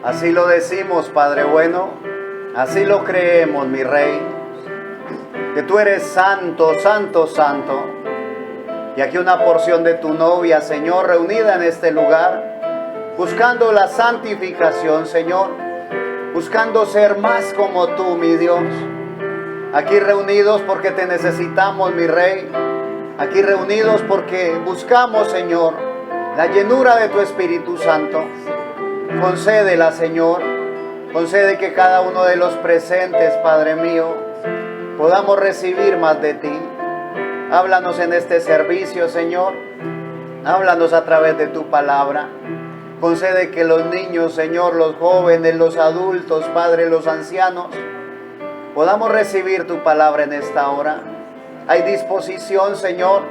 Así lo decimos, Padre bueno, así lo creemos, mi Rey, que tú eres santo, santo, santo. Y aquí una porción de tu novia, Señor, reunida en este lugar, buscando la santificación, Señor, buscando ser más como tú, mi Dios. Aquí reunidos porque te necesitamos, mi Rey. Aquí reunidos porque buscamos, Señor, la llenura de tu Espíritu Santo. Concédela, Señor. Concede que cada uno de los presentes, Padre mío, podamos recibir más de ti. Háblanos en este servicio, Señor. Háblanos a través de tu palabra. Concede que los niños, Señor, los jóvenes, los adultos, Padre, los ancianos, podamos recibir tu palabra en esta hora. Hay disposición, Señor.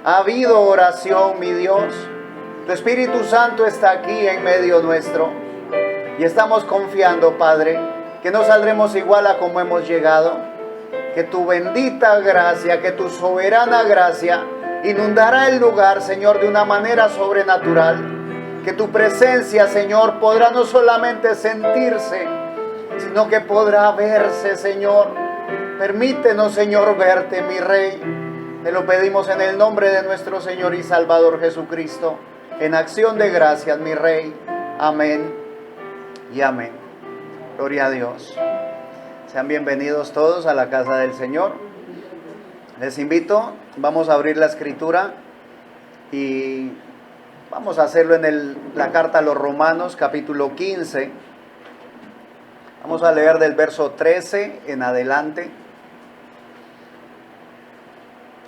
Ha habido oración, mi Dios. Tu Espíritu Santo está aquí en medio nuestro. Y estamos confiando, Padre, que no saldremos igual a como hemos llegado. Que tu bendita gracia, que tu soberana gracia inundará el lugar, Señor, de una manera sobrenatural. Que tu presencia, Señor, podrá no solamente sentirse, sino que podrá verse, Señor. Permítenos, Señor, verte, mi Rey. Te lo pedimos en el nombre de nuestro Señor y Salvador Jesucristo. En acción de gracias, mi Rey. Amén y amén. Gloria a Dios. Sean bienvenidos todos a la casa del Señor. Les invito, vamos a abrir la escritura y vamos a hacerlo en la carta a los Romanos, capítulo 15. Vamos a leer del verso 13 en adelante.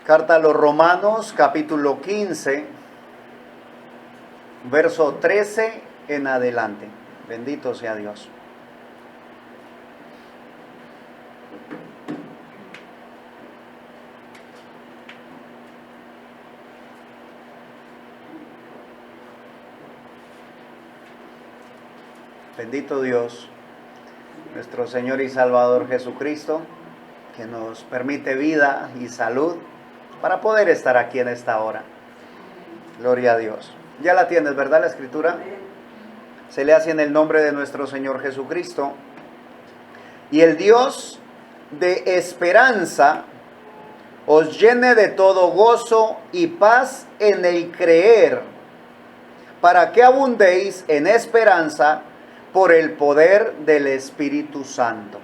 Carta a los Romanos, capítulo 15. Verso 13 en adelante. Bendito sea Dios. Bendito Dios, nuestro Señor y Salvador Jesucristo, que nos permite vida y salud para poder estar aquí en esta hora. Gloria a Dios. Ya la tienes, ¿verdad? La escritura se lee así: en el nombre de nuestro Señor Jesucristo. Y el Dios de esperanza os llene de todo gozo y paz en el creer, para que abundéis en esperanza por el poder del Espíritu Santo.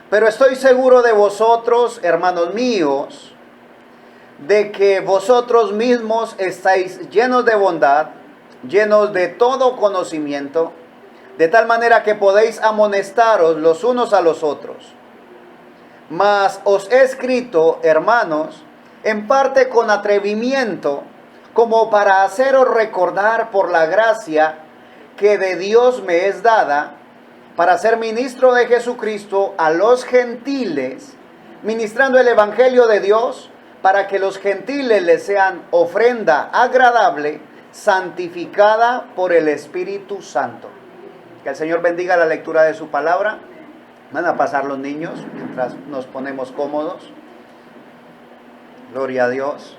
Pero estoy seguro de vosotros, hermanos míos, de que vosotros mismos estáis llenos de bondad, llenos de todo conocimiento, de tal manera que podéis amonestaros los unos a los otros. Mas os he escrito, hermanos, en parte con atrevimiento, como para haceros recordar por la gracia que de Dios me es dada, para ser ministro de Jesucristo a los gentiles, ministrando el evangelio de Dios, para que los gentiles les sean ofrenda agradable, santificada por el Espíritu Santo. Que el Señor bendiga la lectura de su palabra. Van a pasar los niños mientras nos ponemos cómodos. Gloria a Dios.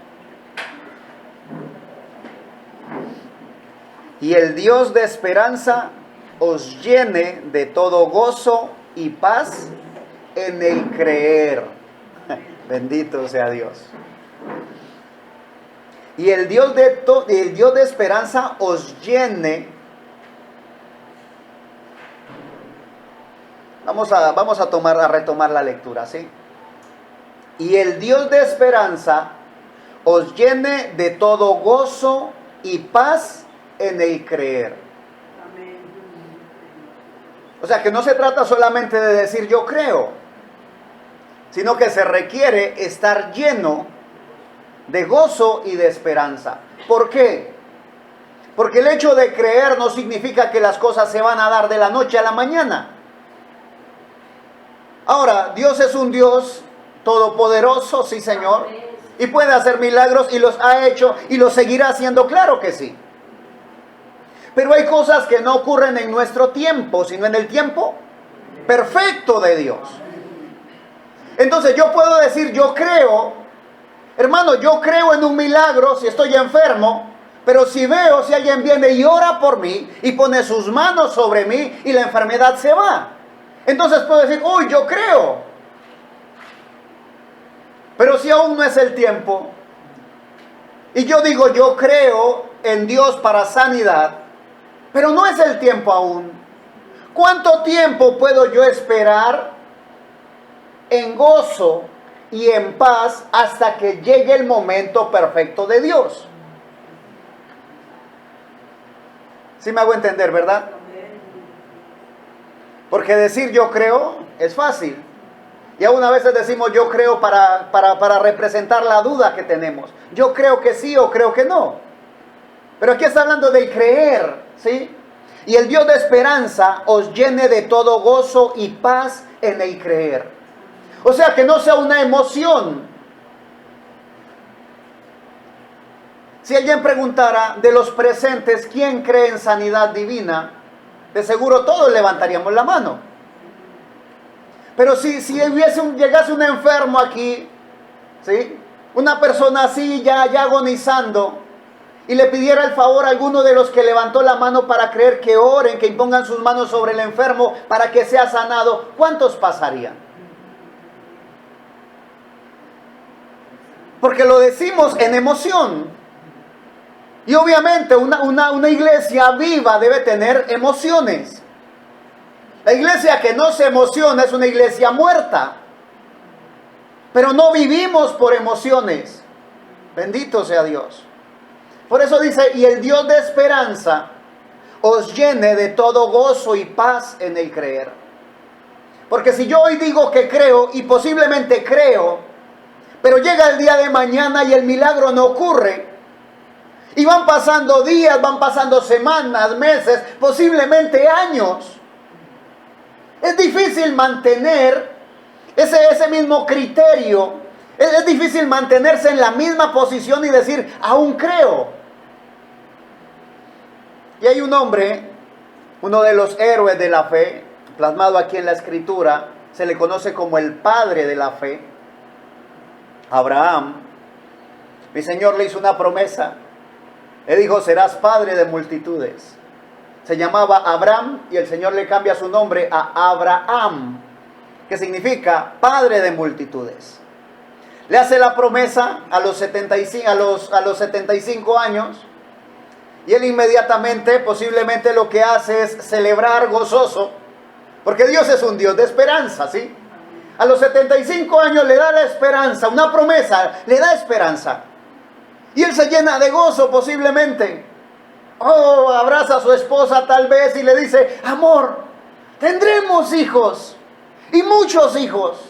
Y el Dios de esperanza os llene de todo gozo y paz en el creer. Bendito sea Dios. Y el Dios de esperanza os llene. Vamos a retomar la lectura, ¿sí? Y el Dios de esperanza os llene de todo gozo y paz en el creer. O sea, que no se trata solamente de decir yo creo, sino que se requiere estar lleno de gozo y de esperanza. ¿Por qué? Porque el hecho de creer no significa que las cosas se van a dar de la noche a la mañana. Ahora, Dios es un Dios todopoderoso, sí, Señor, y puede hacer milagros, y los ha hecho y los seguirá haciendo, claro que sí. Pero hay cosas que no ocurren en nuestro tiempo, sino en el tiempo perfecto de Dios. Entonces yo puedo decir, yo creo, hermano, yo creo en un milagro si estoy enfermo, Pero si veo, si alguien viene y ora por mí y pone sus manos sobre mí y la enfermedad se va, entonces puedo decir, uy, yo creo. Pero si aún no es el tiempo, y yo digo, yo creo en Dios para sanidad, pero no es el tiempo aún, ¿cuánto tiempo puedo yo esperar en gozo y en paz hasta que llegue el momento perfecto de Dios? ¿Sí me hago entender, verdad? Porque decir yo creo es fácil. Y aún a veces decimos yo creo para representar la duda que tenemos. Yo creo que sí o creo que no. Pero aquí está hablando del creer, ¿sí? Y el Dios de esperanza os llene de todo gozo y paz en el creer. O sea, que no sea una emoción. Si alguien preguntara de los presentes, ¿quién cree en sanidad divina? De seguro todos levantaríamos la mano. Pero si llegase un enfermo aquí, ¿sí? Una persona así ya agonizando, y le pidiera el favor a alguno de los que levantó la mano para creer, que oren, que impongan sus manos sobre el enfermo para que sea sanado, ¿cuántos pasarían? Porque lo decimos en emoción. Y obviamente una iglesia viva debe tener emociones. La iglesia que no se emociona es una iglesia muerta. Pero no vivimos por emociones. Bendito sea Dios. Por eso dice, y el Dios de esperanza os llene de todo gozo y paz en el creer. Porque si yo hoy digo que creo, y posiblemente creo, pero llega el día de mañana y el milagro no ocurre, y van pasando días, van pasando semanas, meses, posiblemente años, es difícil mantener ese mismo criterio. Es difícil mantenerse en la misma posición y decir, aún creo. Y hay un hombre, uno de los héroes de la fe, plasmado aquí en la Escritura, se le conoce como el padre de la fe, Abraham. Mi Señor le hizo una promesa. Le dijo, serás padre de multitudes. Se llamaba Abraham y el Señor le cambia su nombre a Abraham, que significa padre de multitudes. Le hace la promesa a los 75 años y él inmediatamente, posiblemente lo que hace es celebrar gozoso, porque Dios es un Dios de esperanza, ¿sí? A los 75 años le da la esperanza, una promesa, le da esperanza. Y él se llena de gozo posiblemente. Oh, abraza a su esposa tal vez y le dice, amor, tendremos hijos y muchos hijos.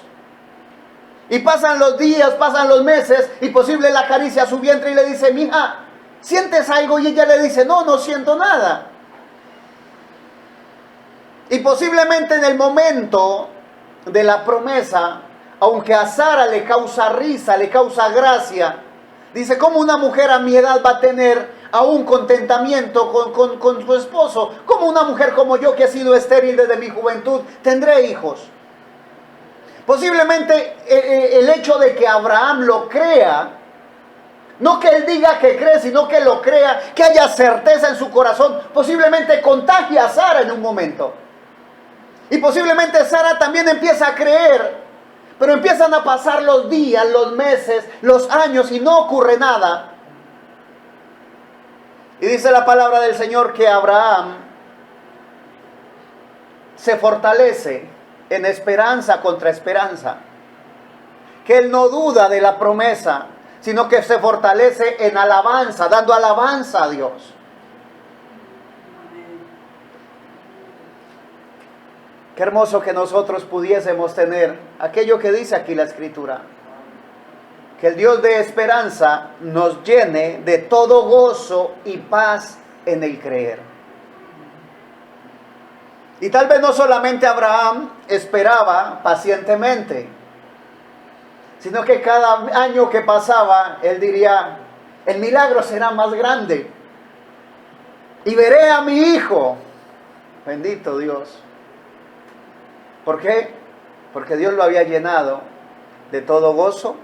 Y pasan los días, pasan los meses y posible la acaricia a su vientre y le dice, mija, ¿sientes algo? Y ella le dice, no, no siento nada. Y posiblemente en el momento de la promesa, aunque a Sara le causa risa, le causa gracia, dice, ¿cómo una mujer a mi edad va a tener aún contentamiento con su esposo? ¿Cómo una mujer como yo, que he sido estéril desde mi juventud, tendré hijos? Posiblemente el hecho de que Abraham lo crea, no que él diga que cree, sino que lo crea, que haya certeza en su corazón, posiblemente contagia a Sara en un momento. Y posiblemente Sara también empieza a creer, pero empiezan a pasar los días, los meses, los años y no ocurre nada. Y dice la palabra del Señor que Abraham se fortalece en esperanza contra esperanza. Que él no duda de la promesa, sino que se fortalece en alabanza, dando alabanza a Dios. Qué hermoso que nosotros pudiésemos tener aquello que dice aquí la Escritura. Que el Dios de esperanza nos llene de todo gozo y paz en el creer. Y tal vez no solamente Abraham esperaba pacientemente, sino que cada año que pasaba, él diría, el milagro será más grande. Y veré a mi hijo. Bendito Dios. ¿Por qué? Porque Dios lo había llenado de todo gozo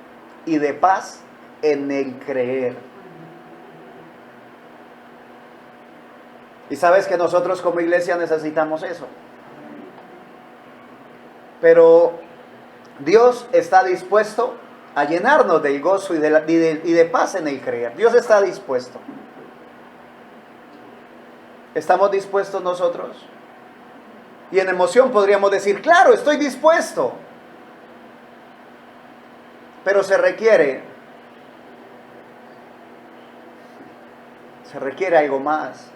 y de paz en el creer. Y sabes que nosotros como iglesia necesitamos eso. Pero Dios está dispuesto a llenarnos del gozo y de paz en el creer. Dios está dispuesto. ¿Estamos dispuestos nosotros? Y en emoción podríamos decir, claro, estoy dispuesto. Pero se requiere algo más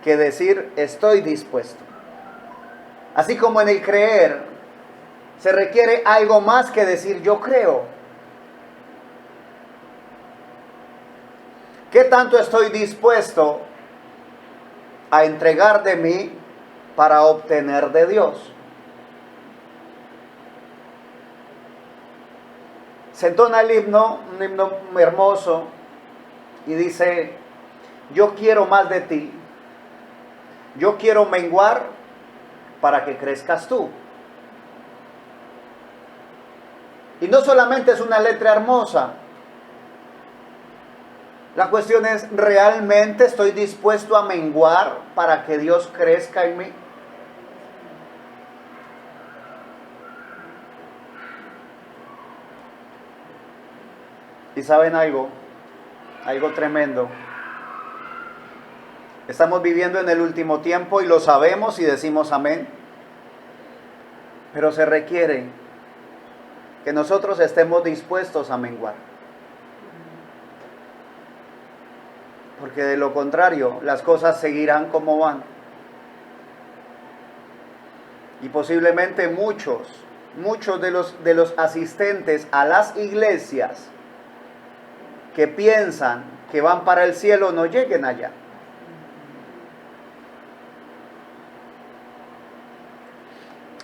que decir estoy dispuesto. Así como en el creer se requiere algo más que decir yo creo. ¿Qué tanto estoy dispuesto a entregar de mí para obtener de Dios? Se entona el himno, un himno hermoso, y dice, yo quiero más de ti, yo quiero menguar para que crezcas tú. Y no solamente es una letra hermosa, la cuestión es, ¿realmente estoy dispuesto a menguar para que Dios crezca en mí? ¿Y saben algo? Algo tremendo. Estamos viviendo en el último tiempo y lo sabemos y decimos amén. Pero se requiere que nosotros estemos dispuestos a menguar. Porque de lo contrario, las cosas seguirán como van. Y posiblemente muchos de los asistentes a las iglesias que piensan que van para el cielo no lleguen allá.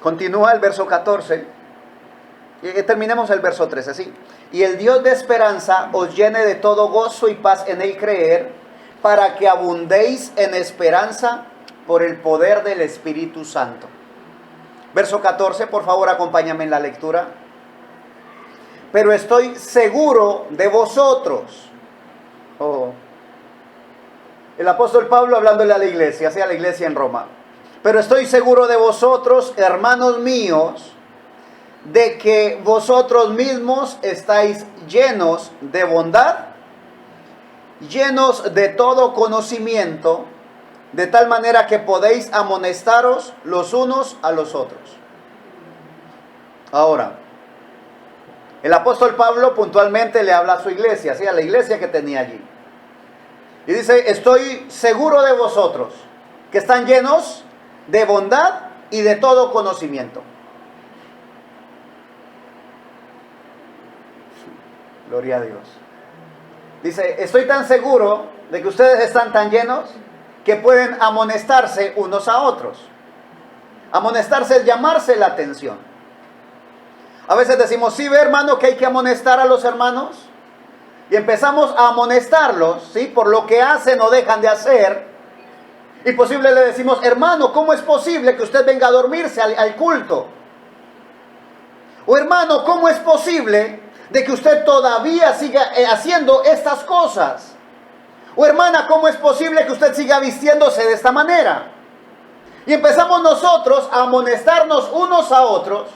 Continúa el verso 14. Y terminemos el verso 13, ¿sí? Y el Dios de esperanza os llene de todo gozo y paz en el creer, para que abundéis en esperanza por el poder del Espíritu Santo. Verso 14, por favor, acompáñame en la lectura. Pero estoy seguro de vosotros. El apóstol Pablo hablándole a la iglesia, a la iglesia en Roma. Pero estoy seguro de vosotros, hermanos míos, de que vosotros mismos estáis llenos de bondad, llenos de todo conocimiento, de tal manera que podéis amonestaros los unos a los otros. Ahora, el apóstol Pablo puntualmente le habla a su iglesia, ¿sí? A la iglesia que tenía allí. Y dice, estoy seguro de vosotros, que están llenos de bondad y de todo conocimiento. Gloria a Dios. Dice, estoy tan seguro de que ustedes están tan llenos que pueden amonestarse unos a otros. Amonestarse es llamarse la atención. A veces decimos, sí, ve hermano que hay que amonestar a los hermanos. Y empezamos a amonestarlos, ¿sí? Por lo que hacen o dejan de hacer. Y posible le decimos, hermano, ¿cómo es posible que usted venga a dormirse al culto? O hermano, ¿cómo es posible de que usted todavía siga haciendo estas cosas? O hermana, ¿cómo es posible que usted siga vistiéndose de esta manera? Y empezamos nosotros a amonestarnos unos a otros.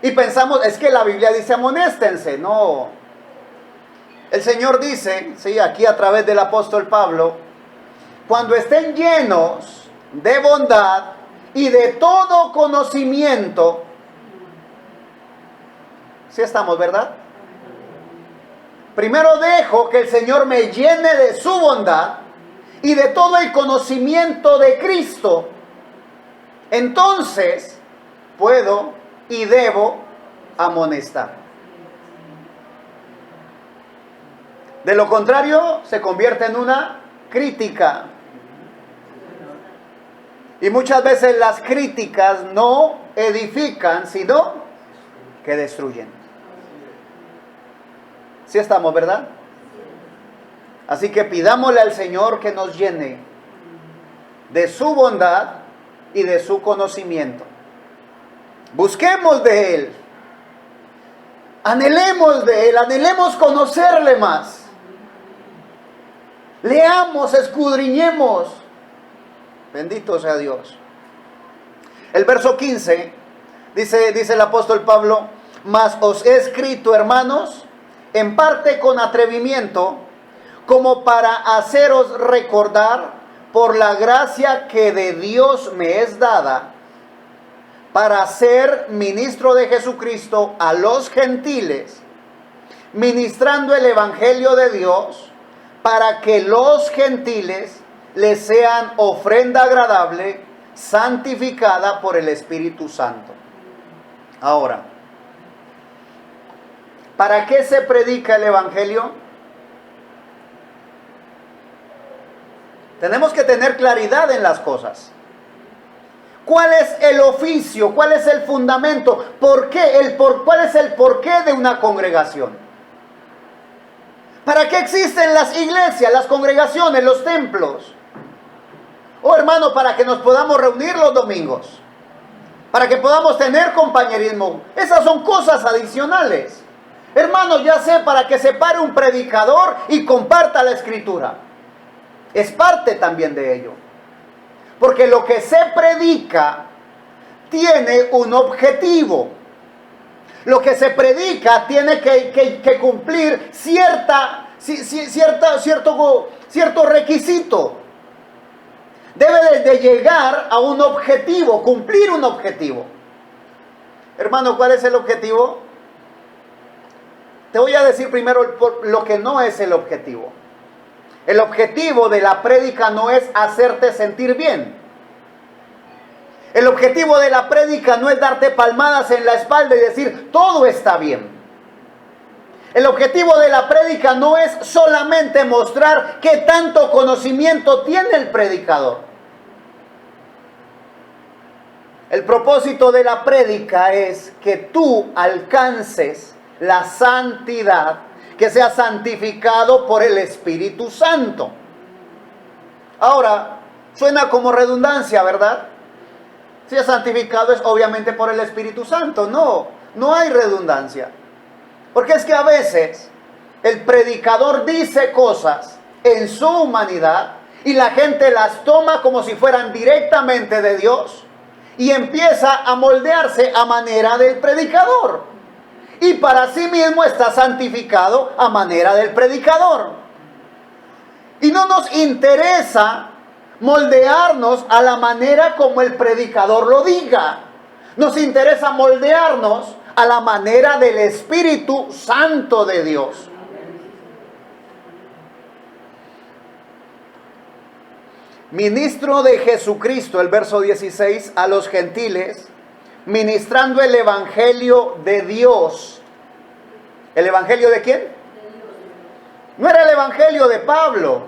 Y pensamos, es que la Biblia dice amonéstense. No. El Señor dice, sí, aquí a través del apóstol Pablo, cuando estén llenos de bondad y de todo conocimiento. ¿Sí estamos, verdad? Primero dejo que el Señor me llene de su bondad y de todo el conocimiento de Cristo. Entonces puedo y debo amonestar. De lo contrario, se convierte en una crítica. Y muchas veces las críticas no edifican, sino que destruyen. ¿Sí estamos, verdad? Así que pidámosle al Señor que nos llene de su bondad y de su conocimiento. Busquemos de Él. Anhelemos de Él, anhelemos conocerle más. Leamos, escudriñemos. Bendito sea Dios. El verso 15 dice el apóstol Pablo: mas os he escrito, hermanos, en parte con atrevimiento, como para haceros recordar por la gracia que de Dios me es dada, para ser ministro de Jesucristo a los gentiles, ministrando el evangelio de Dios, para que los gentiles les sean ofrenda agradable, santificada por el Espíritu Santo. Ahora, ¿para qué se predica el evangelio? Tenemos que tener claridad en las cosas. ¿Cuál es el oficio? ¿Cuál es el fundamento? ¿Por qué? ¿Cuál es el porqué de una congregación? ¿Para qué existen las iglesias, las congregaciones, los templos? Oh, hermano, para que nos podamos reunir los domingos, para que podamos tener compañerismo. Esas son cosas adicionales. Hermano, ya sé, para que se pare un predicador y comparta la escritura. Es parte también de ello. Porque lo que se predica tiene un objetivo. Lo que se predica tiene que cumplir cierto requisito. Debe de llegar a un objetivo, cumplir un objetivo. Hermano, ¿cuál es el objetivo? Te voy a decir primero lo que no es el objetivo. El objetivo de la prédica no es hacerte sentir bien. El objetivo de la prédica no es darte palmadas en la espalda y decir todo está bien. El objetivo de la prédica no es solamente mostrar qué tanto conocimiento tiene el predicador. El propósito de la prédica es que tú alcances la santidad, que sea santificado por el Espíritu Santo. Ahora, suena como redundancia, ¿verdad? Si es santificado es obviamente por el Espíritu Santo. No hay redundancia. Porque es que a veces el predicador dice cosas en su humanidad y la gente las toma como si fueran directamente de Dios y empieza a moldearse a manera del predicador. Y para sí mismo está santificado a manera del predicador. Y no nos interesa moldearnos a la manera como el predicador lo diga. Nos interesa moldearnos a la manera del Espíritu Santo de Dios. Ministro de Jesucristo, el verso 16, a los gentiles, ministrando el evangelio de Dios. ¿El evangelio de quién? No era el evangelio de Pablo,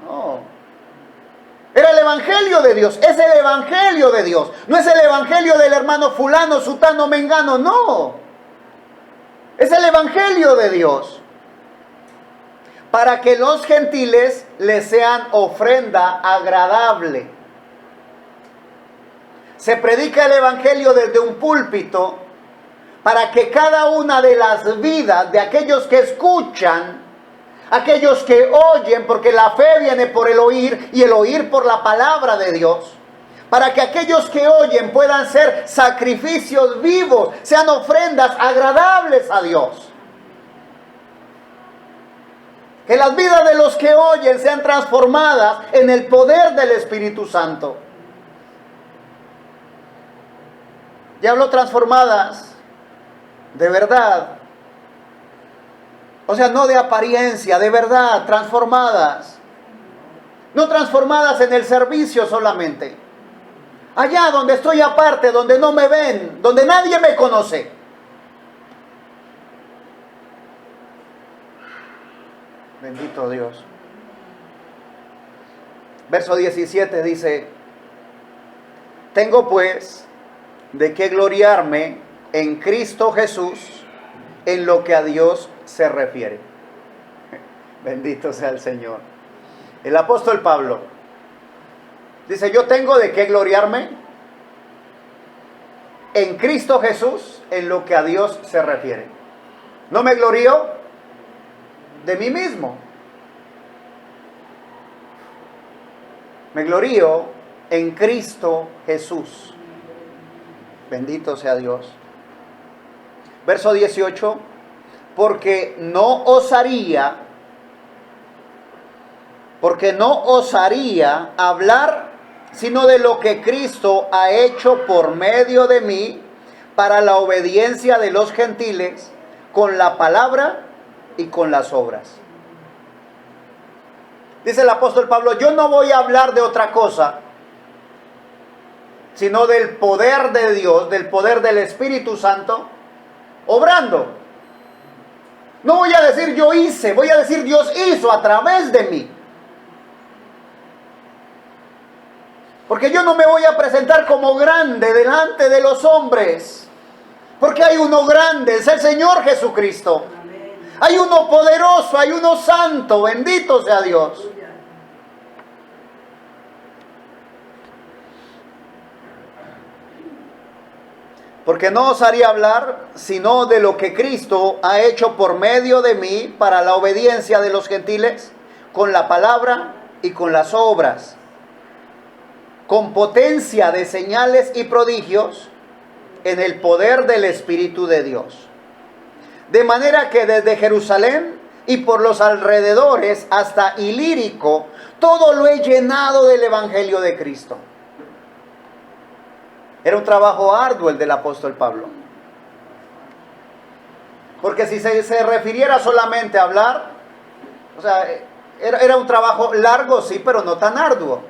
no. Era el evangelio de Dios, es el evangelio de Dios. No es el evangelio del hermano fulano, sutano, mengano, no. Es el evangelio de Dios. Para que los gentiles les sean ofrenda agradable. Se predica el evangelio desde un púlpito para que cada una de las vidas de aquellos que escuchan, aquellos que oyen, porque la fe viene por el oír y el oír por la palabra de Dios, para que aquellos que oyen puedan ser sacrificios vivos, sean ofrendas agradables a Dios. Que las vidas de los que oyen sean transformadas en el poder del Espíritu Santo. Ya hablo transformadas de verdad. O sea, no de apariencia, de verdad, transformadas. No transformadas en el servicio solamente. Allá donde estoy aparte, donde no me ven, donde nadie me conoce. Bendito Dios. Verso 17 dice: tengo pues de qué gloriarme en Cristo Jesús en lo que a Dios se refiere. Bendito sea el Señor. El apóstol Pablo dice: yo tengo de qué gloriarme en Cristo Jesús en lo que a Dios se refiere. No me glorío de mí mismo. Me glorío en Cristo Jesús. Bendito sea Dios. Verso 18. Porque no osaría hablar sino de lo que Cristo ha hecho por medio de mí para la obediencia de los gentiles, con la palabra y con las obras. Dice el apóstol Pablo, yo no voy a hablar de otra cosa, sino del poder de Dios, del poder del Espíritu Santo, obrando. No voy a decir yo hice, voy a decir Dios hizo a través de mí. Porque yo no me voy a presentar como grande delante de los hombres. Porque hay uno grande, es el Señor Jesucristo. Hay uno poderoso, hay uno santo, bendito sea Dios. Porque no osaría hablar sino de lo que Cristo ha hecho por medio de mí para la obediencia de los gentiles, con la palabra y con las obras, con potencia de señales y prodigios en el poder del Espíritu de Dios. De manera que desde Jerusalén y por los alrededores hasta Ilírico, todo lo he llenado del Evangelio de Cristo. Era un trabajo arduo el del apóstol Pablo. Porque si se refiriera solamente a hablar, o sea, era un trabajo largo, sí, pero no tan arduo.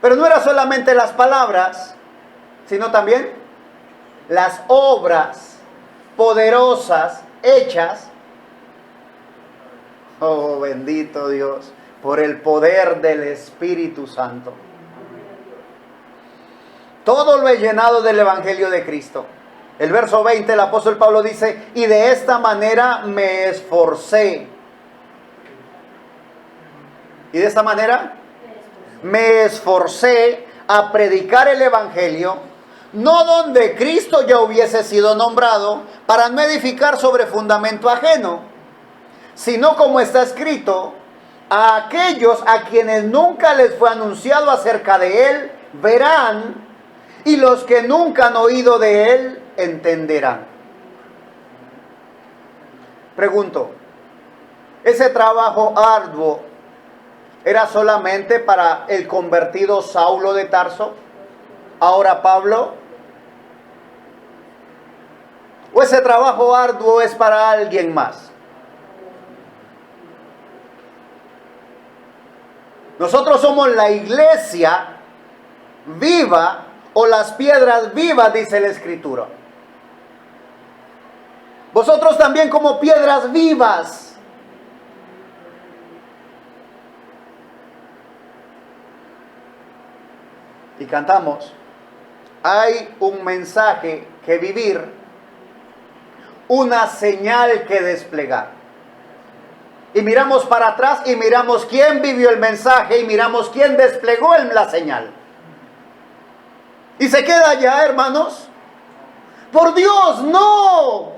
Pero no era solamente las palabras, sino también las obras poderosas hechas, oh bendito Dios, por el poder del Espíritu Santo. Todo lo he llenado del Evangelio de Cristo. El verso 20, el apóstol Pablo dice, y de esta manera me esforcé. ¿Y de esta manera? Me esforcé a predicar el Evangelio, no donde Cristo ya hubiese sido nombrado, para no edificar sobre fundamento ajeno, sino como está escrito, a aquellos a quienes nunca les fue anunciado acerca de Él, verán, y los que nunca han oído de Él, entenderán. Pregunto, ¿ese trabajo arduo era solamente para el convertido Saulo de Tarso, ahora Pablo? ¿O ese trabajo arduo es para alguien más? Nosotros somos la iglesia viva o las piedras vivas, dice la Escritura. Vosotros también como piedras vivas. Y cantamos, hay un mensaje que vivir, una señal que desplegar. Y miramos para atrás y miramos quién vivió el mensaje y miramos quién desplegó la señal. Y se queda allá, hermanos. Por Dios, no.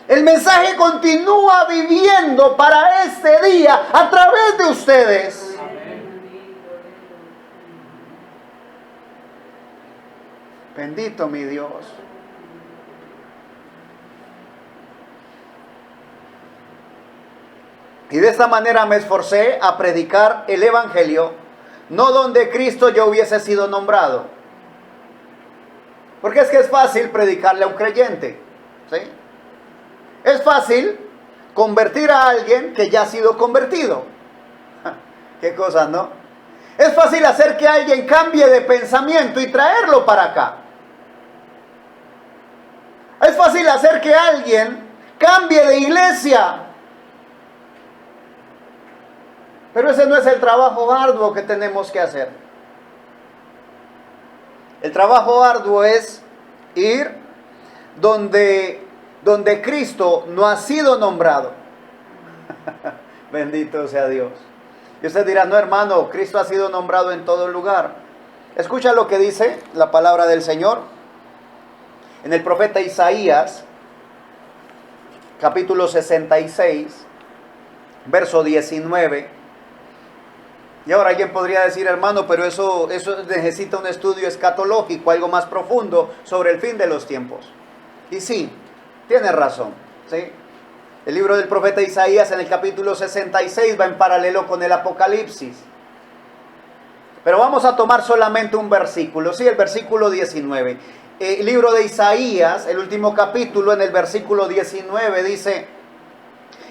El mensaje continúa viviendo para este día a través de ustedes. Bendito mi Dios. Y de esta manera me esforcé a predicar el Evangelio, no donde Cristo ya hubiese sido nombrado. Porque es que es fácil predicarle a un creyente, ¿sí? Es fácil convertir a alguien que ya ha sido convertido. Qué cosas, ¿no? Es fácil hacer que alguien cambie de pensamiento y traerlo para acá. Es fácil hacer que alguien cambie de iglesia. Pero ese no es el trabajo arduo que tenemos que hacer. El trabajo arduo es ir donde Cristo no ha sido nombrado. Bendito sea Dios. Y usted dirá, no hermano, Cristo ha sido nombrado en todo lugar. Escucha lo que dice la palabra del Señor en el profeta Isaías, capítulo 66, verso 19. Y ahora alguien podría decir, hermano, pero eso necesita un estudio escatológico, algo más profundo sobre el fin de los tiempos. Y sí, tiene razón, ¿sí? El libro del profeta Isaías en el capítulo 66 va en paralelo con el Apocalipsis. Pero vamos a tomar solamente un versículo, sí, el versículo 19. El libro de Isaías, el último capítulo, en el versículo 19 dice: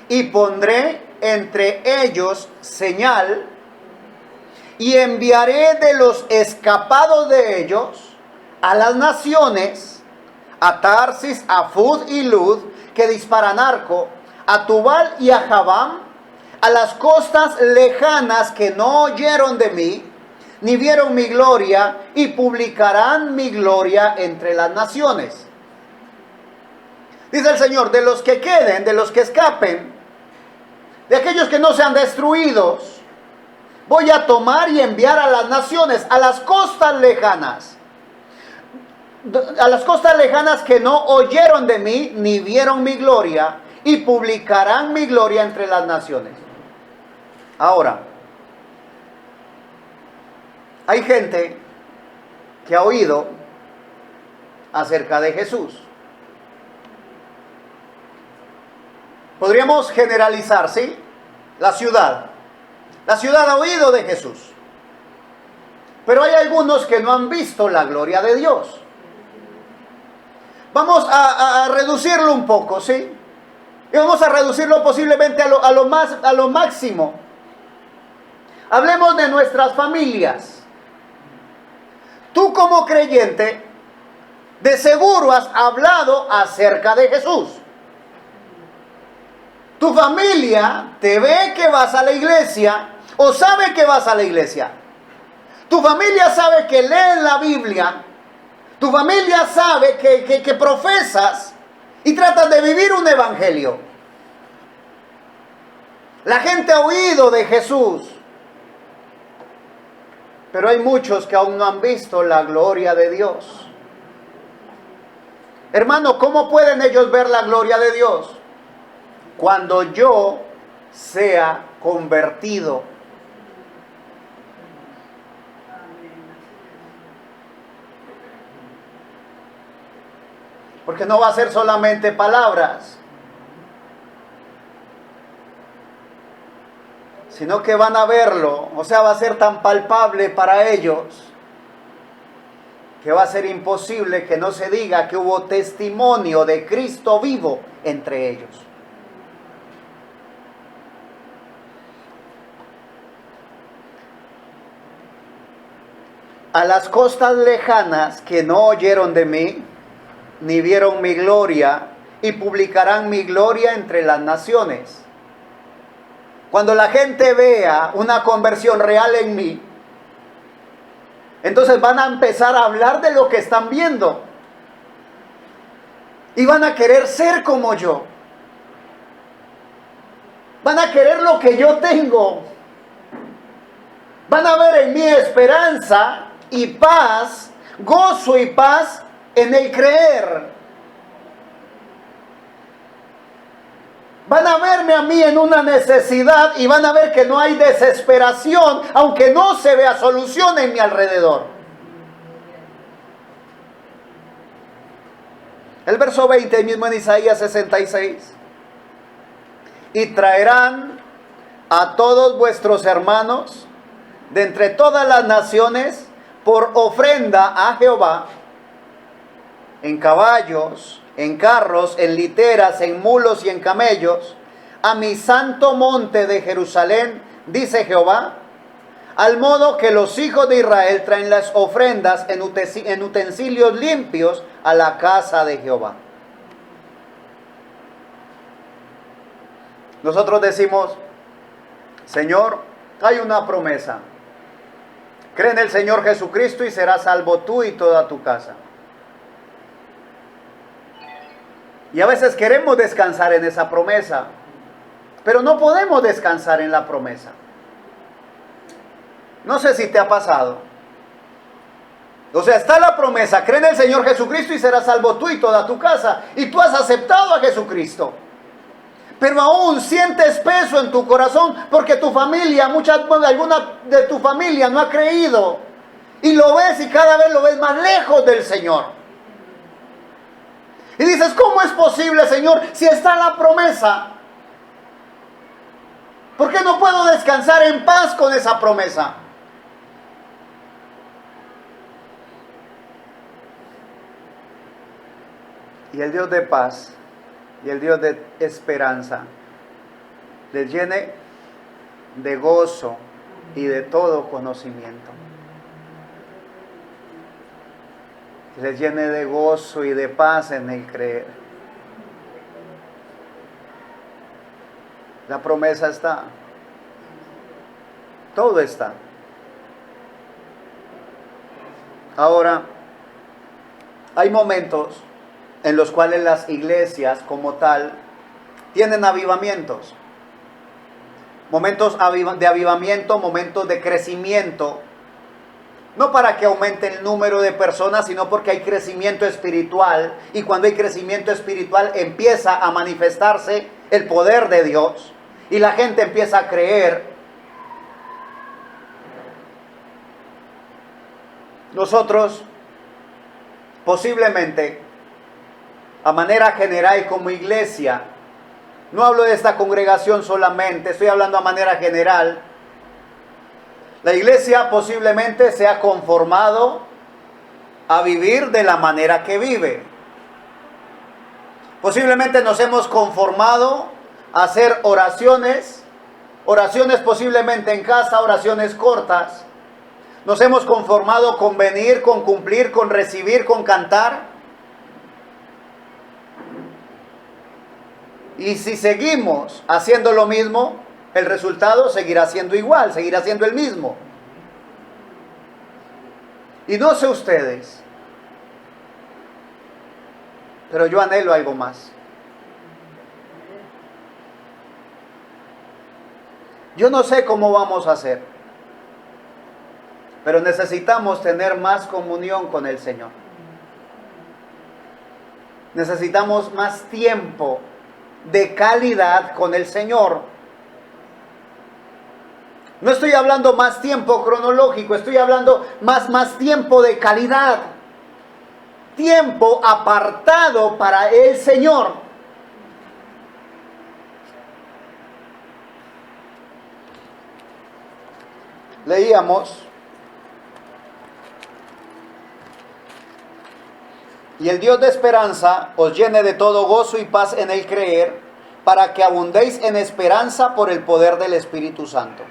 y pondré entre ellos señal, y enviaré de los escapados de ellos a las naciones, a Tarsis, a Fud y Lud, que disparan arco, a Tubal y a Jabam, a las costas lejanas que no oyeron de mí, ni vieron mi gloria, y publicarán mi gloria entre las naciones. Dice el Señor, de los que queden, de los que escapen, de aquellos que no sean destruidos, voy a tomar y enviar a las naciones, a las costas lejanas que no oyeron de mí, ni vieron mi gloria, y publicarán mi gloria entre las naciones. Ahora, hay gente que ha oído acerca de Jesús. Podríamos generalizar, ¿sí? La ciudad ha oído de Jesús. Pero hay algunos que no han visto la gloria de Dios. Vamos a reducirlo un poco, ¿sí? Y vamos a reducirlo posiblemente a lo máximo. Hablemos de nuestras familias. Tú como creyente, de seguro has hablado acerca de Jesús. Tu familia te ve que vas a la iglesia o sabe que vas a la iglesia. Tu familia sabe que lees la Biblia. Tu familia sabe que profesas y tratas de vivir un evangelio. La gente ha oído de Jesús. Pero hay muchos que aún no han visto la gloria de Dios. Hermano, ¿cómo pueden ellos ver la gloria de Dios? Cuando yo sea convertido. Porque no va a ser solamente palabras, sino que van a verlo. O sea, va a ser tan palpable para ellos que va a ser imposible que no se diga que hubo testimonio de Cristo vivo entre ellos. A las costas lejanas que no oyeron de mí, ni vieron mi gloria, y publicarán mi gloria entre las naciones. Cuando la gente vea una conversión real en mí, entonces van a empezar a hablar de lo que están viendo. Y van a querer ser como yo. Van a querer lo que yo tengo. Van a ver en mí esperanza y paz, gozo y paz en el creer. Van a verme a mí en una necesidad y van a ver que no hay desesperación, aunque no se vea solución en mi alrededor. El verso 20 mismo en Isaías 66. Y traerán a todos vuestros hermanos de entre todas las naciones por ofrenda a Jehová, en caballos, en carros, en literas, en mulos y en camellos, a mi santo monte de Jerusalén, dice Jehová, al modo que los hijos de Israel traen las ofrendas en utensilios limpios a la casa de Jehová. Nosotros decimos, Señor, hay una promesa. Cree en el Señor Jesucristo y serás salvo tú y toda tu casa. Y a veces queremos descansar en esa promesa, pero no podemos descansar en la promesa. No sé si te ha pasado. O sea, está la promesa, cree en el Señor Jesucristo y serás salvo tú y toda tu casa. Y tú has aceptado a Jesucristo. pero aún sientes peso en tu corazón porque tu familia, alguna de tu familia no ha creído. Y lo ves y cada vez lo ves más lejos del Señor. Y dices, ¿cómo es posible, Señor, si está la promesa? ¿Por qué no puedo descansar en paz con esa promesa? Y el Dios de paz y el Dios de esperanza les llene de gozo y de todo conocimiento. Les llene de gozo y de paz en el creer. La promesa está. Todo está. Ahora, hay momentos en los cuales las iglesias como tal tienen avivamientos. Momentos de avivamiento, momentos de crecimiento. No para que aumente el número de personas, sino porque hay crecimiento espiritual. Y cuando hay crecimiento espiritual empieza a manifestarse el poder de Dios. Y la gente empieza a creer. Nosotros, posiblemente, a manera general como iglesia, no hablo de esta congregación solamente, estoy hablando a manera general. La iglesia posiblemente se ha conformado a vivir de la manera que vive. Posiblemente nos hemos conformado a hacer oraciones posiblemente en casa, oraciones cortas. Nos hemos conformado con venir, con cumplir, con recibir, con cantar. Y si seguimos haciendo lo mismo, el resultado seguirá siendo igual, seguirá siendo el mismo. Y no sé ustedes, pero yo anhelo algo más. Yo no sé cómo vamos a hacer, pero necesitamos tener más comunión con el Señor. Necesitamos más tiempo de calidad con el Señor. No estoy hablando más tiempo cronológico, estoy hablando más tiempo de calidad. Tiempo apartado para el Señor. Leíamos: y el Dios de esperanza os llene de todo gozo y paz en el creer, para que abundéis en esperanza por el poder del Espíritu Santo.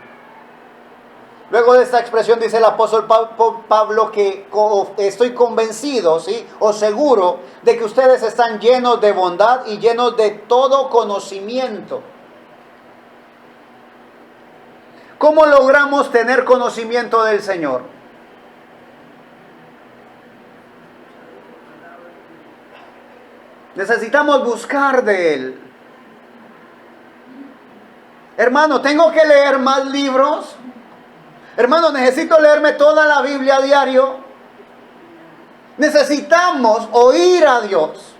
Luego de esta expresión dice el apóstol Pablo que estoy convencido, ¿sí?, o seguro de que ustedes están llenos de bondad y llenos de todo conocimiento. ¿Cómo logramos tener conocimiento del Señor? Necesitamos buscar de Él. Hermano, ¿tengo que leer más libros? Hermano, ¿necesito leerme toda la Biblia a diario? Necesitamos oír a Dios.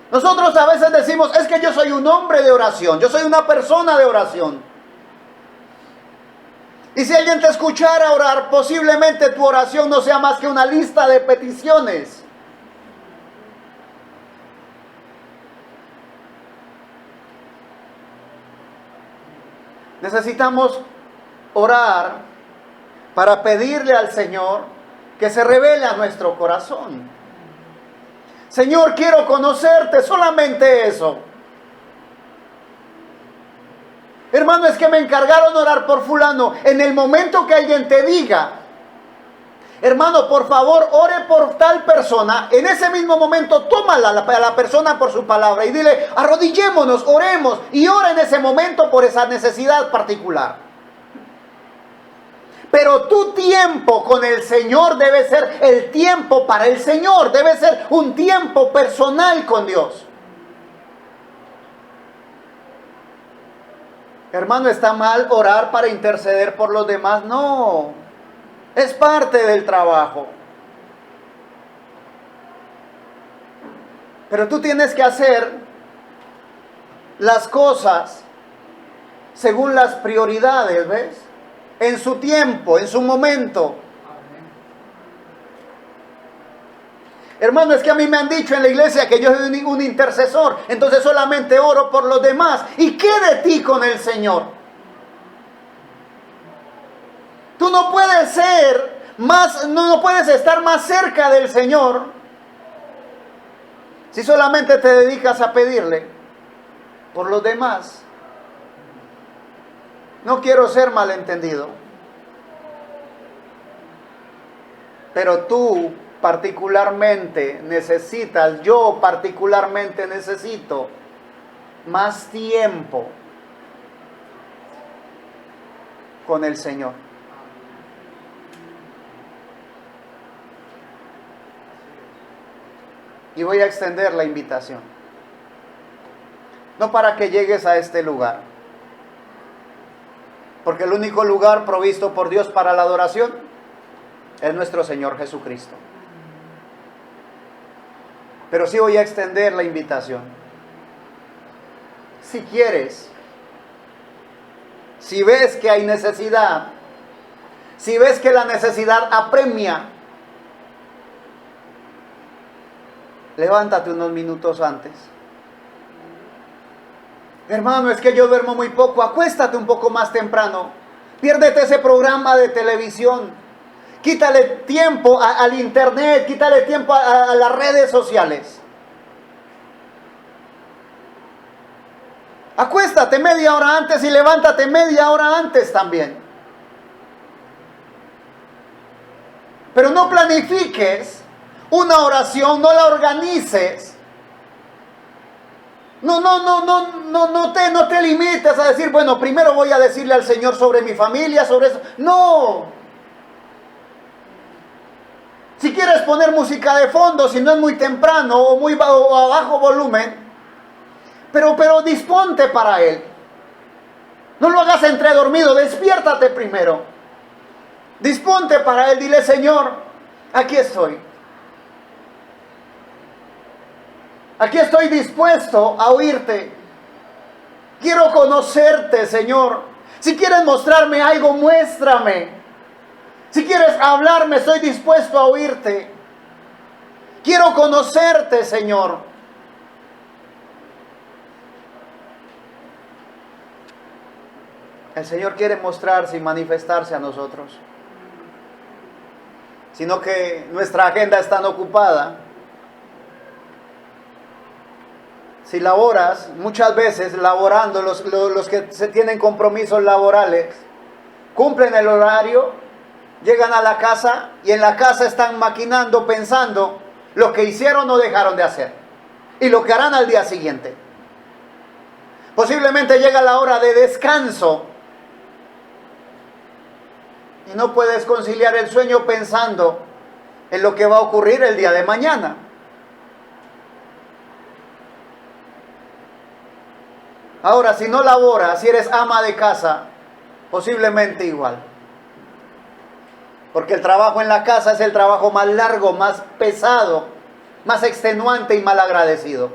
Nosotros a veces decimos, es que yo soy un hombre de oración, yo soy una persona de oración. Y si alguien te escuchara orar, posiblemente tu oración no sea más que una lista de peticiones. Necesitamos orar para pedirle al Señor que se revele a nuestro corazón. Señor, quiero conocerte, solamente eso. Hermano, es que me encargaron orar por fulano. En el momento que alguien te diga, hermano, por favor, ore por tal persona, en ese mismo momento tómala a la persona por su palabra y dile, arrodillémonos, oremos, y ora en ese momento por esa necesidad particular. Pero tu tiempo con el Señor debe ser el tiempo para el Señor, debe ser un tiempo personal con Dios. Hermano, ¿está mal orar para interceder por los demás? No, es parte del trabajo. Pero tú tienes que hacer las cosas según las prioridades, ¿ves? En su tiempo, en su momento. Hermano, es que a mí me han dicho en la iglesia que yo soy un intercesor, entonces solamente oro por los demás. ¿Y qué de ti con el Señor? Tú no puedes ser más, no puedes estar más cerca del Señor si solamente te dedicas a pedirle por los demás. No quiero ser malentendido, pero tú particularmente necesitas, yo particularmente necesito más tiempo con el Señor. Y voy a extender la invitación. No para que llegues a este lugar, porque el único lugar provisto por Dios para la adoración es nuestro Señor Jesucristo. Pero sí voy a extender la invitación. Si quieres, si ves que hay necesidad, si ves que la necesidad apremia, levántate unos minutos antes. Hermano, es que yo duermo muy poco. Acuéstate un poco más temprano. Piérdete ese programa de televisión. Quítale tiempo al internet. Quítale tiempo a las redes sociales. Acuéstate media hora antes y levántate media hora antes también. Pero no planifiques una oración, no la organices. No te limites a decir, bueno, primero voy a decirle al Señor sobre mi familia, sobre eso. No. Si quieres poner música de fondo, si no es muy temprano o a bajo volumen, pero disponte para Él. No lo hagas entre dormido, despiértate primero. Disponte para Él, dile, Señor, aquí estoy. Aquí estoy dispuesto a oírte. Quiero conocerte, Señor. Si quieres mostrarme algo, muéstrame. Si quieres hablarme, estoy dispuesto a oírte. Quiero conocerte, Señor. El Señor quiere mostrarse y manifestarse a nosotros. Sino que nuestra agenda es tan ocupada. Si laboras, muchas veces laborando, los que se tienen compromisos laborales, cumplen el horario, llegan a la casa y en la casa están maquinando, pensando lo que hicieron o dejaron de hacer y lo que harán al día siguiente. Posiblemente llega la hora de descanso y no puedes conciliar el sueño pensando en lo que va a ocurrir el día de mañana. Ahora, si no laboras, si eres ama de casa, posiblemente igual. Porque el trabajo en la casa es el trabajo más largo, más pesado, más extenuante y mal agradecido.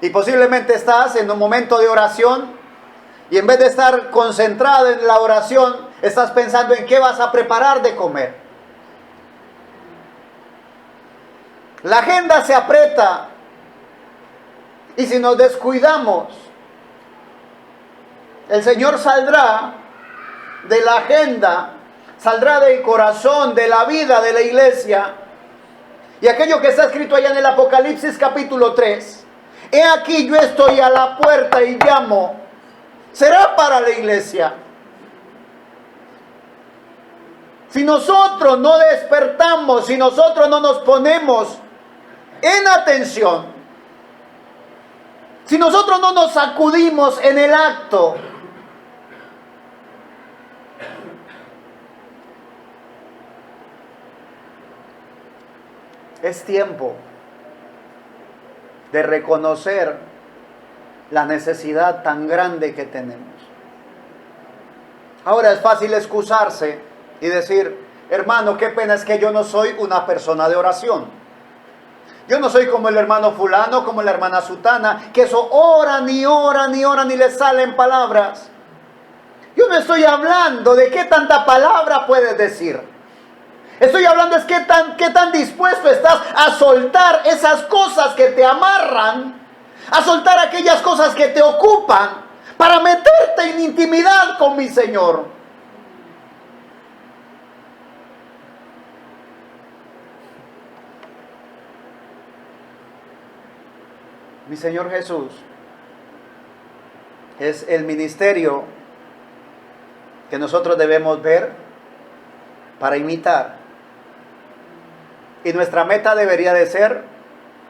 Y posiblemente estás en un momento de oración y en vez de estar concentrado en la oración, estás pensando en qué vas a preparar de comer. La agenda se aprieta. Y si nos descuidamos, el Señor saldrá de la agenda, saldrá del corazón, de la vida de la iglesia. Y aquello que está escrito allá en el Apocalipsis capítulo 3, he aquí yo estoy a la puerta y llamo, será para la iglesia. Si nosotros no despertamos, si nosotros no nos ponemos en atención, si nosotros no nos sacudimos en el acto, es tiempo de reconocer la necesidad tan grande que tenemos. Ahora es fácil excusarse y decir, hermano, qué pena es que yo no soy una persona de oración. Yo no soy como el hermano fulano, como la hermana sutana, que eso oran y oran y oran y les salen palabras. Yo no estoy hablando de qué tanta palabra puedes decir. Estoy hablando es qué tan dispuesto estás a soltar esas cosas que te amarran, a soltar aquellas cosas que te ocupan para meterte en intimidad con mi Señor. Mi Señor Jesús es el ministerio que nosotros debemos ver para imitar. Y nuestra meta debería de ser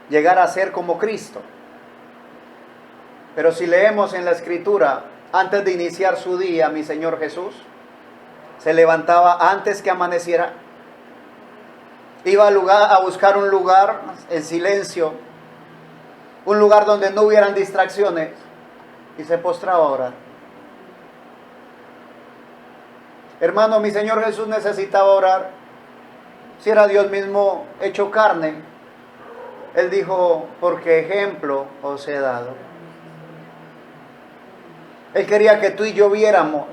llegar a ser como Cristo. Pero si leemos en la Escritura, antes de iniciar su día, mi Señor Jesús se levantaba antes que amaneciera. Iba a buscar un lugar en silencio, un lugar donde no hubieran distracciones, y se postraba a orar. Hermano, mi Señor Jesús necesitaba orar. Si era Dios mismo hecho carne, Él dijo, porque ejemplo os he dado. Él quería que tú y yo viéramos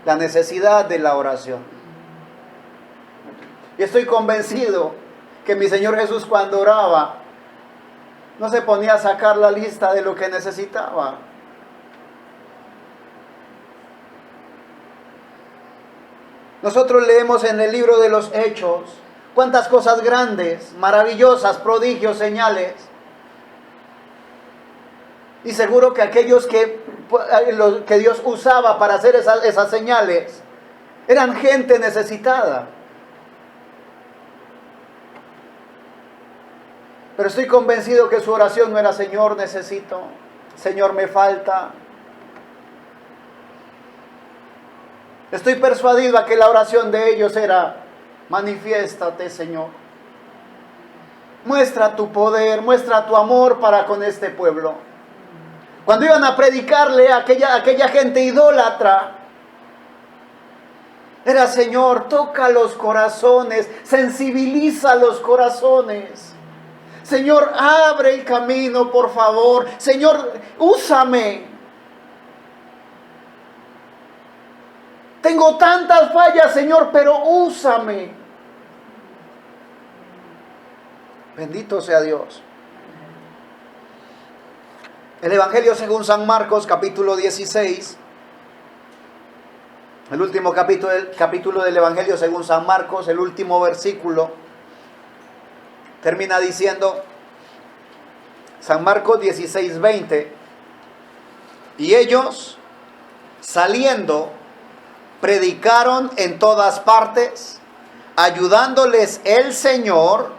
la necesidad de la oración. Y estoy convencido que mi Señor Jesús, cuando oraba, no se ponía a sacar la lista de lo que necesitaba. Nosotros leemos en el libro de los Hechos cuántas cosas grandes, maravillosas, prodigios, señales. Y seguro que aquellos que Dios usaba para hacer esas señales eran gente necesitada. Pero estoy convencido que su oración no era: Señor, necesito, Señor, me falta. Estoy persuadido a que la oración de ellos era: manifiéstate, Señor. Muestra tu poder, muestra tu amor para con este pueblo. Cuando iban a predicarle a aquella gente idólatra, era: Señor, toca los corazones, sensibiliza los corazones. Señor, abre el camino, por favor. Señor, úsame. Tengo tantas fallas, Señor, pero úsame. Bendito sea Dios. El Evangelio según San Marcos, capítulo 16. El último capítulo del Evangelio según San Marcos, el último versículo. Termina diciendo, San Marcos 16, 20. Y ellos, saliendo, predicaron en todas partes, ayudándoles el Señor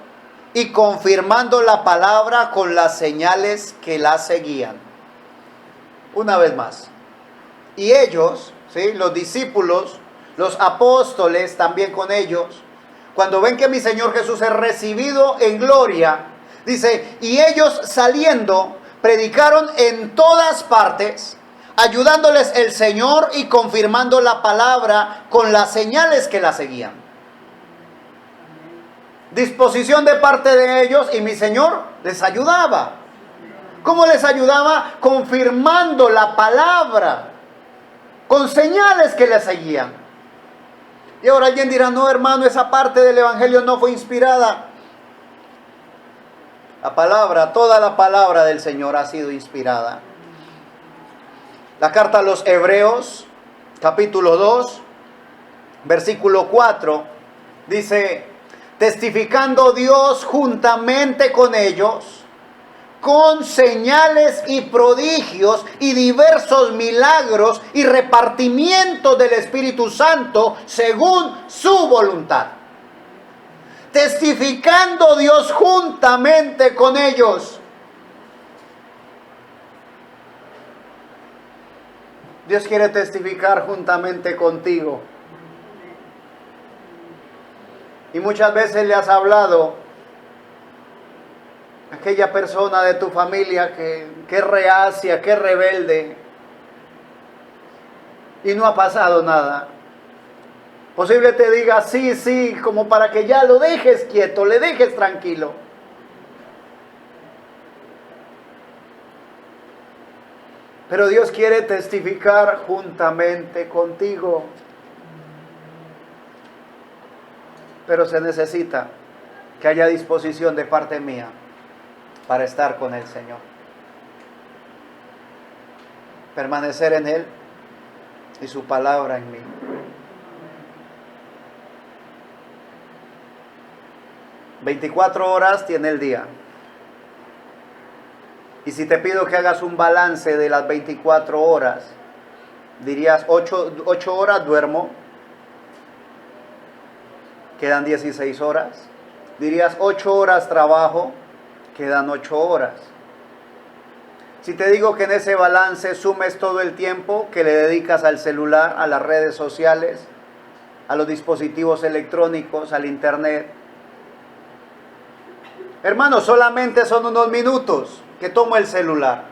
y confirmando la palabra con las señales que la seguían. Una vez más. Y ellos, ¿sí?, los discípulos, los apóstoles también con ellos, cuando ven que mi Señor Jesús es recibido en gloria, dice, y ellos saliendo, predicaron en todas partes, ayudándoles el Señor y confirmando la palabra con las señales que la seguían. Disposición de parte de ellos, y mi Señor les ayudaba. ¿Cómo les ayudaba? Confirmando la palabra con señales que le seguían. Y ahora alguien dirá, no, hermano, esa parte del Evangelio no fue inspirada. La palabra, toda la palabra del Señor ha sido inspirada. La carta a los Hebreos, capítulo 2, versículo 4, dice, testificando Dios juntamente con ellos, con señales y prodigios y diversos milagros y repartimiento del Espíritu Santo según su voluntad. Testificando Dios juntamente con ellos. Dios quiere testificar juntamente contigo. Y muchas veces le has hablado a aquella persona de tu familia que es reacia, que es rebelde, y no ha pasado nada. Posible te diga sí, sí, como para que ya lo dejes quieto, le dejes tranquilo. Pero Dios quiere testificar juntamente contigo. Pero se necesita que haya disposición de parte mía para estar con el Señor. Permanecer en Él y su palabra en mí. ...24 horas tiene el día. Y si te pido que hagas un balance de las 24 horas... dirías 8 horas duermo. Quedan 16 horas. Dirías 8 horas trabajo. Quedan 8 horas. Si te digo que en ese balance sumes todo el tiempo que le dedicas al celular, a las redes sociales, a los dispositivos electrónicos, al internet. Hermano, solamente son unos minutos que tomo el celular.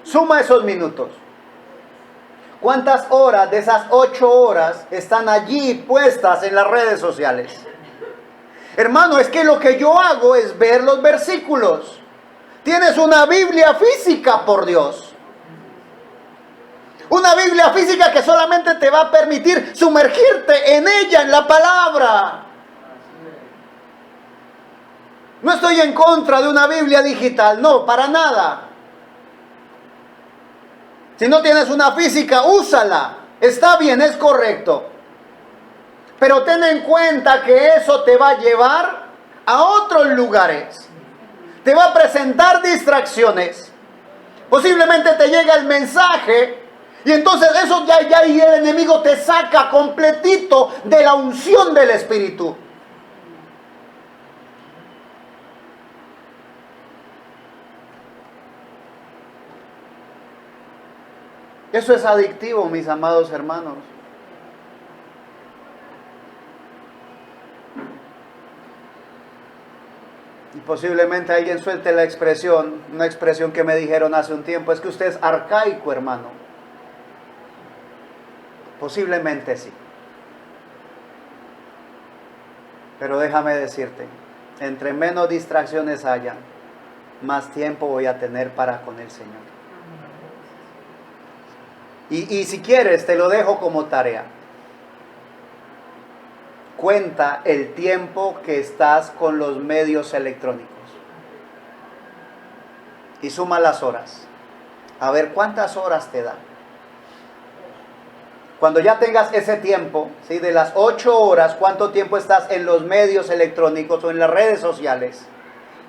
Suma esos minutos. ¿Cuántas horas de esas 8 horas están allí puestas en las redes sociales? Hermano, es que lo que yo hago es ver los versículos. Tienes una Biblia física, por Dios. Una Biblia física que solamente te va a permitir sumergirte en ella, en la palabra. No estoy en contra de una Biblia digital, no, para nada. Si no tienes una física, úsala. Está bien, es correcto. Pero ten en cuenta que eso te va a llevar a otros lugares. Te va a presentar distracciones. Posiblemente te llega el mensaje y entonces eso ya y el enemigo te saca completito de la unción del Espíritu. Eso es adictivo, mis amados hermanos. Y posiblemente alguien suelte la expresión, una expresión que me dijeron hace un tiempo, es que usted es arcaico, hermano. Posiblemente sí. Pero déjame decirte, entre menos distracciones haya, más tiempo voy a tener para con el Señor. Y si quieres, te lo dejo como tarea. Cuenta el tiempo que estás con los medios electrónicos. Y suma las horas. A ver cuántas horas te da. Cuando ya tengas ese tiempo, ¿sí? De las 8 horas, ¿cuánto tiempo estás en los medios electrónicos o en las redes sociales?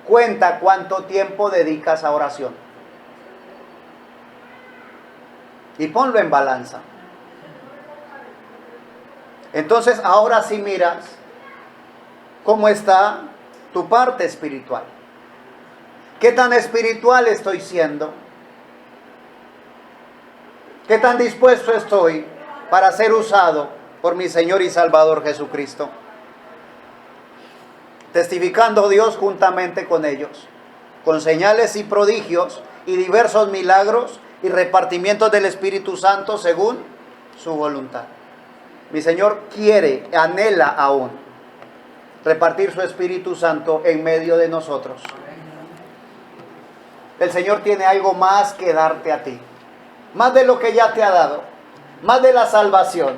Cuenta cuánto tiempo dedicas a oración. Y ponlo en balanza. Entonces ahora sí miras cómo está tu parte espiritual. ¿Qué tan espiritual estoy siendo? ¿Qué tan dispuesto estoy para ser usado por mi Señor y Salvador Jesucristo? Testificando Dios juntamente con ellos, con señales y prodigios y diversos milagros y repartimientos del Espíritu Santo según su voluntad. Mi Señor quiere, anhela aún repartir su Espíritu Santo en medio de nosotros. El Señor tiene algo más que darte a ti, más de lo que ya te ha dado, más de la salvación,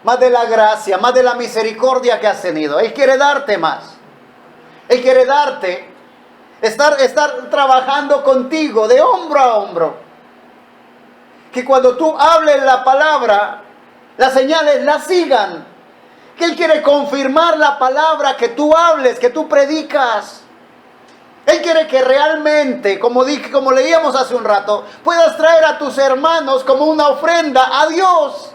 más de la gracia, más de la misericordia que has tenido. Él quiere darte más. Él quiere darte, estar trabajando contigo de hombro a hombro. Que cuando tú hables la palabra, las señales la sigan. Que Él quiere confirmar la palabra que tú hables, que tú predicas. Él quiere que realmente, como leíamos hace un rato, puedas traer a tus hermanos como una ofrenda a Dios.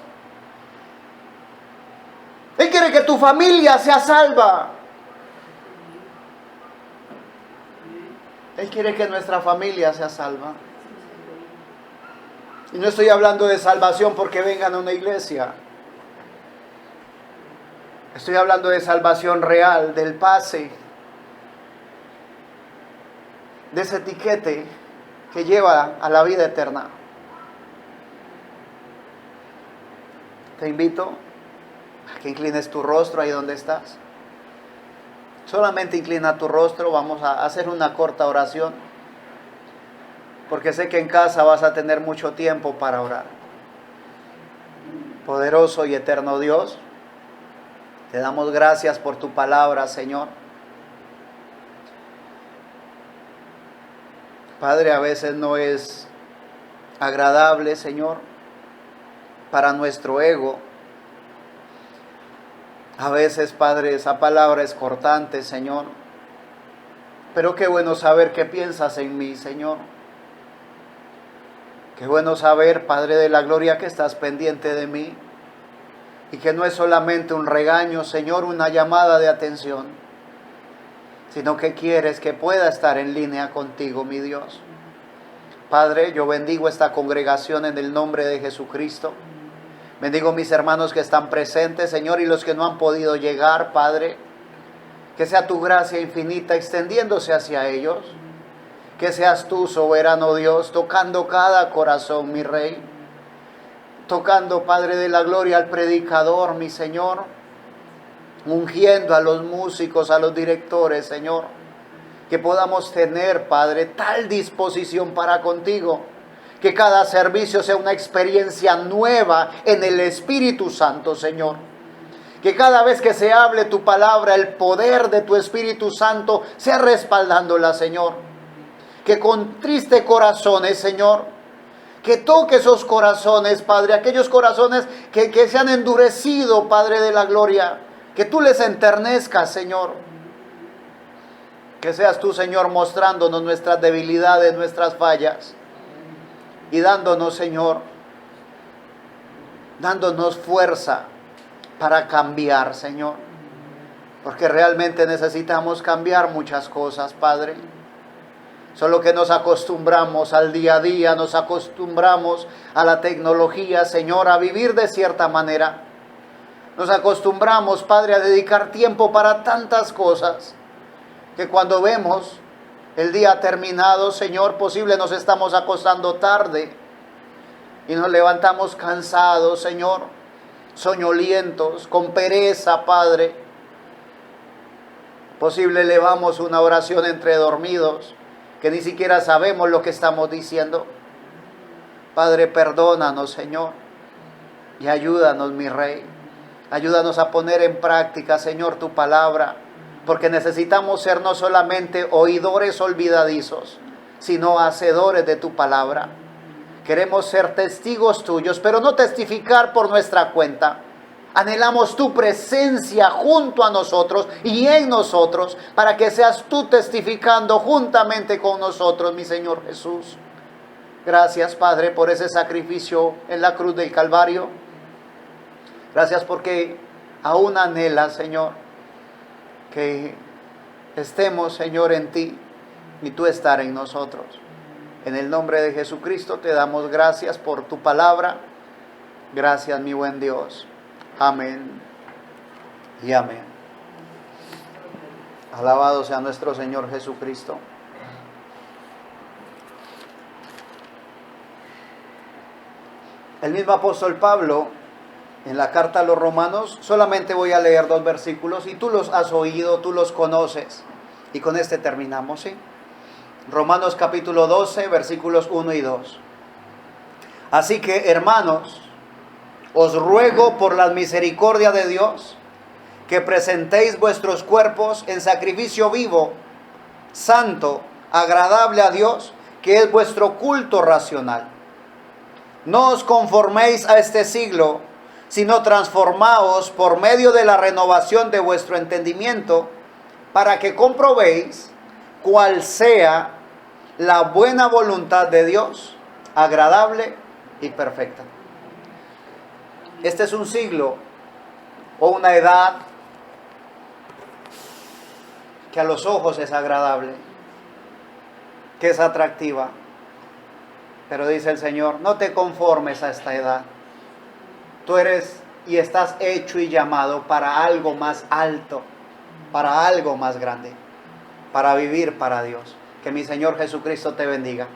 Él quiere que tu familia sea salva. Él quiere que nuestra familia sea salva. Y no estoy hablando de salvación porque vengan a una iglesia. Estoy hablando de salvación real, del pase, de ese etiquete que lleva a la vida eterna. Te invito a que inclines tu rostro ahí donde estás. Solamente inclina tu rostro, vamos a hacer una corta oración. porque sé que en casa vas a tener mucho tiempo para orar. Poderoso y eterno Dios, te damos gracias por tu palabra, Señor. Padre, a veces no es agradable, Señor, para nuestro ego. A veces, Padre, esa palabra es cortante, Señor. Pero qué bueno saber qué piensas en mí, Señor. Qué bueno saber, Padre de la gloria, que estás pendiente de mí. Y que no es solamente un regaño, Señor, una llamada de atención, sino que quieres que pueda estar en línea contigo, mi Dios. Padre, yo bendigo esta congregación en el nombre de Jesucristo. Bendigo mis hermanos que están presentes, Señor, y los que no han podido llegar, Padre. Que sea tu gracia infinita extendiéndose hacia ellos. Que seas tú, soberano Dios, tocando cada corazón, mi Rey. Tocando, Padre de la gloria, al predicador, mi Señor. Ungiendo a los músicos, a los directores, Señor. Que podamos tener, Padre, tal disposición para contigo. Que cada servicio sea una experiencia nueva en el Espíritu Santo, Señor. Que cada vez que se hable tu palabra, el poder de tu Espíritu Santo sea respaldándola, Señor. Que con triste corazones, Señor, que toque esos corazones, Padre, aquellos corazones que se han endurecido, Padre de la gloria, que tú les enternezcas, Señor. Que seas tú, Señor, mostrándonos nuestras debilidades, nuestras fallas, y dándonos, Señor, dándonos fuerza para cambiar, Señor, porque realmente necesitamos cambiar muchas cosas, Padre. Solo que nos acostumbramos al día a día, nos acostumbramos a la tecnología, Señor, a vivir de cierta manera. Nos acostumbramos, Padre, a dedicar tiempo para tantas cosas, que cuando vemos el día terminado, Señor, posible nos estamos acostando tarde y nos levantamos cansados, Señor, soñolientos, con pereza, Padre. Posible elevamos una oración entre dormidos, que ni siquiera sabemos lo que estamos diciendo. Padre, perdónanos, Señor, y ayúdanos, mi Rey. Ayúdanos a poner en práctica, Señor, tu palabra, porque necesitamos ser no solamente oidores olvidadizos, sino hacedores de tu palabra. Queremos ser testigos tuyos, pero no testificar por nuestra cuenta. Anhelamos tu presencia junto a nosotros y en nosotros, para que seas tú testificando juntamente con nosotros, mi Señor Jesús. Gracias, Padre, por ese sacrificio en la cruz del Calvario. Gracias porque aún anhelas, Señor, que estemos, Señor, en ti y tú estar en nosotros. En el nombre de Jesucristo te damos gracias por tu palabra. Gracias, mi buen Dios. Amén y amén. Alabado sea nuestro Señor Jesucristo. El mismo apóstol Pablo, en la carta a los Romanos, solamente voy a leer 2 versículos y tú los has oído, tú los conoces. Y con este terminamos, ¿sí? Romanos capítulo 12, versículos 1 y 2. Así que, hermanos, os ruego por la misericordia de Dios que presentéis vuestros cuerpos en sacrificio vivo, santo, agradable a Dios, que es vuestro culto racional. No os conforméis a este siglo, sino transformaos por medio de la renovación de vuestro entendimiento, para que comprobéis cuál sea la buena voluntad de Dios, agradable y perfecta. Este es un siglo o una edad que a los ojos es agradable, que es atractiva. Pero dice el Señor, no te conformes a esta edad. Tú eres y estás hecho y llamado para algo más alto, para algo más grande, para vivir para Dios. Que mi Señor Jesucristo te bendiga.